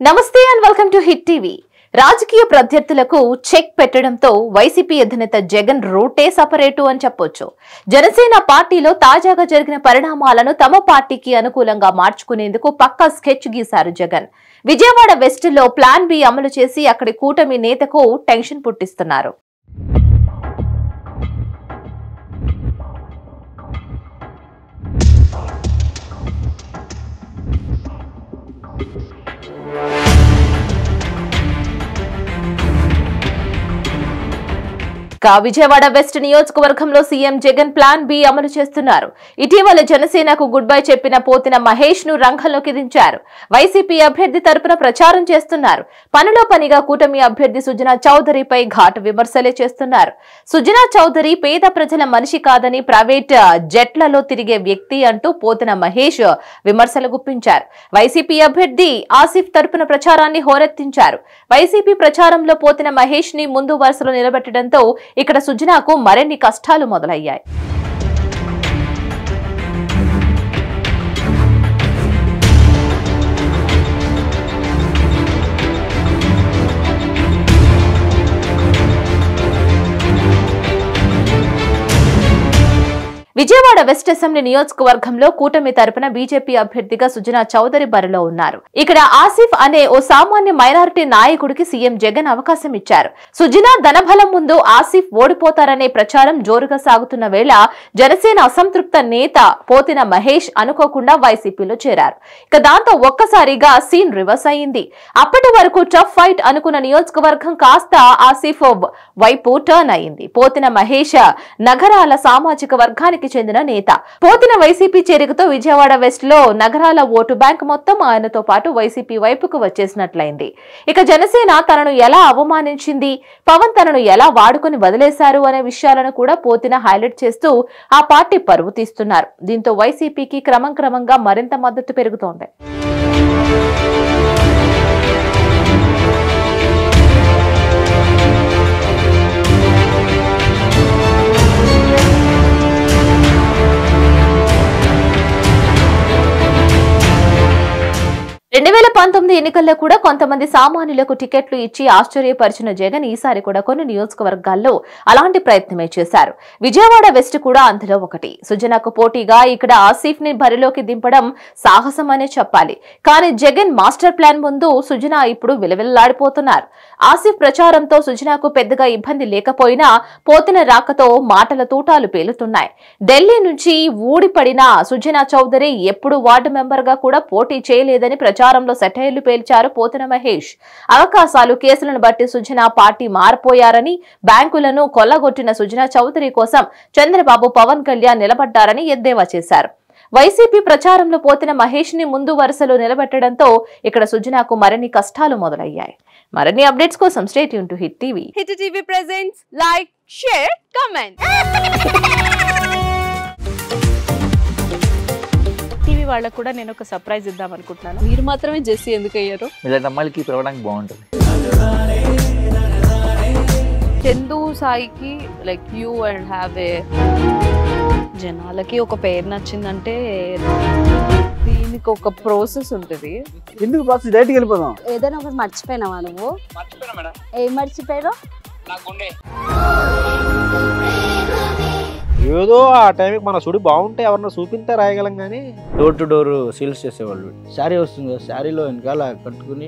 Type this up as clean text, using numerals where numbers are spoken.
నమస్తే and welcome to hit TV. రాజకీయ ప్రత్యర్థులకు check పెట్టడంతో వైసీపీ అధినేత జగన్ రూటే సపరేటు అని చెప్పొచ్చు. జనసేన పార్టీలో తాజాగా జరిగిన పరిణామాలను తమ పార్టీకి అనుకూలంగా మార్చుకునేందుకు పక్కా స్కెచ్ గీశారు జగన్. విజయవాడ వెస్ట్ లో ప్లాన్ బి అమలు చేసి అక్కడి కూటమి నేతకు టెన్షన్ పుట్టిస్తున్నారు. విజయవాడ వెస్ట్ నియోజకవర్గంలో సీఎం జగన్ ప్లాన్ బి అమలు చేస్తున్నారు. ఇటీవల జనసేనకు గుడ్ బై చెప్పిన పోతిన మహేష్ ను రంగంలోకి దించారు. వైసీపీ అభ్యర్థి తరపున ప్రచారం చేస్తున్నారు. పనిలో పనిగా కూటమి అభ్యర్థి సుజనా చౌదరిపై ఘాటు విమర్శలే చేస్తున్నారు. సుజనా చౌదరి పేద ప్రజల మనిషి కాదని ప్రైవేట్ జెట్లలో తిరిగే వ్యక్తి అంటూ పోతిన మహేష్ విమర్శలు గుప్పించారు. వైసీపీ అభ్యర్థి ఆసిఫ్ తరపున ప్రచారాన్ని హోరెత్తించారు. వైసీపీ ప్రచారంలో పోతిన మహేష్ ని ముందు వరుసలో నిలబెట్టడంతో ఇక్కడ సుజనాకు మరిన్ని కష్టాలు మొదలయ్యాయి. విజయవాడ వెస్ట్ అసెంబ్లీ నియోజకవర్గంలో కూటమి తరపున బీజేపీ అభ్యర్థిగా సుజనా చౌదరి బరిలో ఉన్నారు. ఇక్కడ ఆసిఫ్ అనే ఓ సామాన్య మైనారిటీ నాయకుడికి సీఎం జగన్ అవకాశం ఇచ్చారు. సుజనా ధనబలం ముందు ఆసిఫ్ ఓడిపోతారనే ప్రచారం జోరుగా సాగుతున్న వేళ జనసేన అసంతృప్త నేత పోతిన మహేష్ అనుకోకుండా వైసీపీలో చేరారు. ఇక దాంతో ఒక్కసారిగా సీన్ రివర్స్ అయింది. అప్పటి వరకు టఫ్ ఫైట్ అనుకున్న నియోజకవర్గం కాస్త ఆసిఫ్ వైపు టర్న్ అయింది. పోతిన మహేష్ నగరాల సామాజిక వర్గానికి చెందిన నేత. పోతిన వైసీపీ చేరికతో విజయవాడ వెస్ట్ లో నగరాల ఓటు బ్యాంక్ మొత్తం ఆయనతో పాటు వైసీపీ వైపుకు వచ్చేసినట్లయింది. ఇక జనసేన తనను ఎలా అవమానించింది, పవన్ తనను ఎలా వాడుకుని వదిలేశారు అనే విషయాలను కూడా పోతిన హైలైట్ చేస్తూ ఆ పార్టీ పరువు తీస్తున్నారు. దీంతో వైసీపీకి క్రమంగా మరింత మద్దతు పెరుగుతోంది. ఎన్నికల్లో కూడా కొంతమంది సామాన్యులకు టికెట్లు ఇచ్చి ఆశ్చర్యపరిచిన జగన్ ఈసారి కూడా కొన్ని నియోజకవర్గాల్లో అలాంటి ప్రయత్నమే చేశారు. విజయవాడ వెస్ట్ కూడా అందులో ఒకటి. సుజనాకు పోటీగా ఇక్కడ ఆసిఫ్ ని బరిలోకి దింపడం సాహసం అనే చెప్పాలి. కానీ జగన్ మాస్టర్ ప్లాన్ ముందు సుజనా ఇప్పుడు విలవిల్లాడిపోతున్నారు. ఆసిఫ్ ప్రచారంతో సుజనాకు పెద్దగా ఇబ్బంది లేకపోయినా పోతిన రాకతో మాటల తూటాలు పేలుతున్నాయి. ఢిల్లీ నుంచి ఊడిపడిన సుజనా చౌదరి ఎప్పుడు వార్డు మెంబర్ గా కూడా పోటీ చేయలేదని ప్రచారంలో సెటైర్లు పేల్చారు పోతిన మహేష్. అవకాశాలు, కేసులను బట్టి సుజనా పార్టీ మారిపోయారని, బ్యాంకులను కొల్లగొట్టిన సుజనా చౌదరి కోసం చంద్రబాబు, పవన్ కళ్యాణ్ నిలబడ్డారని ఎద్దేవా చేశారు. వైసీపీ ప్రచారంలో పోతిన మహేష్ ని ముందు వరుసలో నిలబెట్టడంతో ఇక్కడ సుజనాకు మరిన్ని కష్టాలు మొదలయ్యాయి. మరిన్ని అప్డేట్స్ కోసం stay tune to hit TV. Hit TV presents like, share, comment. TV వాళ్ళకు కూడా నేను ఒక సర్ప్రైజ్ ఇద్దాం అనుకుంటున్నాను. మీరు మాత్రమే జెస్సీ ఎందుకు అయ్యారు? ఇలాంటి అమ్మాయిలకి పిలవడానికి బాగుంటుంది. చందు సాయికి like you and have a జనాలకి ఒక పేరు నచ్చిందంటే దీనికి ఒక ప్రాసెస్ ఉంటుంది. ఎందుకు ప్రాసెస్ డైరెక్ట్ వెళ్ళిపోదాం. ఏదైనా ఒకటి మర్చిపోయినావా నువ్వు? మర్చిపోయినా మేడం. ఏం మర్చిపోయారు? నా గుండె. ఏదో ఆ టైంకి మన సుడి బాగుంటే ఎవరన్నా చూపిస్తే రాయగలం కానీ డోర్ టు డోర్ సేల్స్ చేసేవాళ్ళు. శారీ వస్తుంది, శారీలో వెనకాల కట్టుకుని